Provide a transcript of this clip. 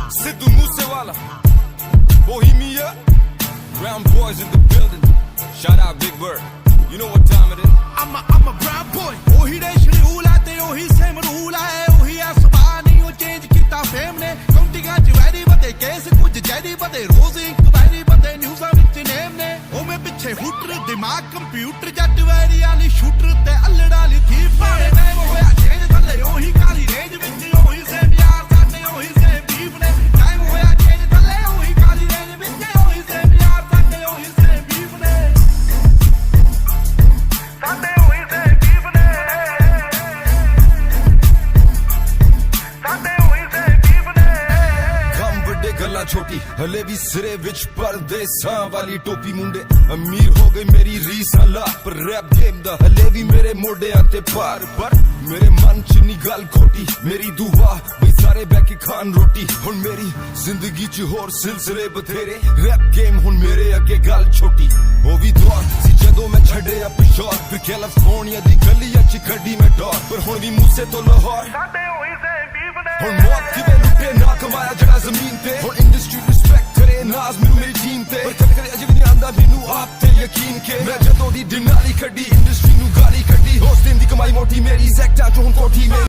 Sidhu Moosewala, Bohemia, Brown boys in the building. Shout out Big Bird. You know what time it is. I'm a brown boy. ਉਹੀ ਦੇ schedule ਆ ਤੇ ਉਹੀ same rule ਆ ਉਹੀ ਆ ਸੁਭਾ ਨਹੀਂ ਉਹ ਚੇਂਜ ਕੀਤਾ ਫੇਮ ਨੇ ਕਾਉਂਟਿੰਗਾਂ ਚ ਵੈਰੀ ਬਤੇ ਕੇਸ ਕੁਝ ਜੈਦੀ ਬਤੇ ਰੋਜ਼ ਇਨਕੁਆਇਰੀ ਬਤੇ ਨਿਊਜ਼ਾਂ ਵਿੱਚ ਨੇਮ ਨੇ ਉਹ ਮੈਂ ਪਿੱਛੇ ਹੂਟਰ ਦਿਮਾਗ ਕੰਪਿਊਟਰ ਜੱਟ ਵੈਰੀ ਵਾਲੀ ਸ਼ੂਟਰ ਤੇ ਅਲੜਾ ਵਾਲੀ ਥੀਪ ਪਾੜੇ ਟਾਈਮ ਹੋਇਆ ਚੇਂਜ ਥੱਲੇ ਉਹੀ ਕਾਲੀ ਰੇਂਜ ਵਿੱਚ ਉਹੀ ਸੇਮ ਯਾਰ ਸਾਡੇ ਉਹੀ ਸੇਮ ਬੀਫ ਨੇ ਟਾਈਮ ਹੋਇਆ ਚੇਂਜ ਥੱਲੇ ਉਹੀ ਕਾਲੀ ਰੇਂਜ ਵਿੱਚ ਉਹੀ ਸੇਮ ਯਾਰ ਸਾਡੇ ਉਹੀ ਸੇਮ ਬੀਫ ਨੇ ਸਾਡੇ ਉਹੀ ਸੇਮ ਬੀਫ ਨੇ ਸਾਡੇ ਉਹੀ ਸੇਮ ਬੀਫ ਨੇ ਕੰਮ ਵੱਡੇ ਗੱਲਾਂ ਛੋਟੀ ਹਲੇ ਵੀ ਸਿਰੇ ਵਿੱਚ ਪਰਦੇਸਾਂ ਵਾਲੀ ਟੋਪੀ ਮੁੰਡੇ ਅਮੀਰ ਹੋ ਗਏ ਮੇਰੀ ਰੀਸਾਂ ਲਾ ਪਰ ਰੈਪ ਗੇਮ ਦਾ ਹਲੇ ਵੀ ਮੇਰੇ ਮੋਢਿਆਂ ਤੇ ਭਾਰ ਪਰ ਮੇਰੇ ਮਨ ਚ ਨੀ ਗੱਲ ਖੋਟੀ ਮੇਰੀ ਦੁਆ ਬਈ ਸਾਰੇ ਬਹਿ ਕੇ ਖਾਣ ਰੋਟੀ ਹੁਣ ਮੇਰੀ ਜ਼ਿੰਦਗੀ ਚ ਹੋਰ ਸਿਲਸਿਲੇ ਬਥੇਰੇ ਰੈਪ ਗੇਮ ਹੁਣ ਮੇਰੇ ਅੱਗੇ ਗੱਲ ਛੋਟੀ ਉਹ ਵੀ ਦੌਰ ਸੀ ਜਦੋਂ ਮੈਂ ਛੱਡਿਆ ਪਿਸ਼ੌਰ ਫਿਰ ਕੈਲੀਫੋਰਨੀਆ ਦੀ ਗਲੀਆਂ ਚ ਕੱਢੀ ਮੈਂ ਡੌਰ ਪਰ ਹੁਣ ਵੀ ਮੂਸੇ ਤੋਂ ਲਾਹੌਰ ਸਾਡੇ ਉਹੀ ਸੇਮ ਬੀਫ ਨੇ ਹੁਣ ਮੌਤ ਕਿਵੇਂ ਲੁੱਟੇ ਨਾ ਕਮਾਇਆ ਜਿਹੜਾ ਜ਼ਮੀਨ ਤੇ ਹੁਣ ਇੰਡਸਟਰੀ ਰਿਸਪੈਕਟ ਕਰੇ ਨਾਜ਼ ਮੈਨੂੰ ਮੇਰੀ ਟੀਮ ਤੇ ਪਰ ਕਦੇ ਕਦੇ ਅਜੇ ਵੀ ਨਹੀਂ ਆਂਦਾ ਮੈਨੂੰ ਆਪ ਤੇ ਯਕੀਨ ਕੇ ਮੈਂ ਜਦੋਂ ਦੀ ਦਿਨਾਲੀ ਕੱਢੀ ਇੰਡਸਟਰੀ ਨੂੰ ਗਾਲੀ ਕੱਢੀ ਉਸ ਦਿਨ ਦੀ ਕਮਾਈ ਮੋਟੀ ਮੇਰੀ ਜ਼ੈਕਟਾਂ ਚੋਂ ਹੁਣ ਕੋਠੀ ਮੇਰੀ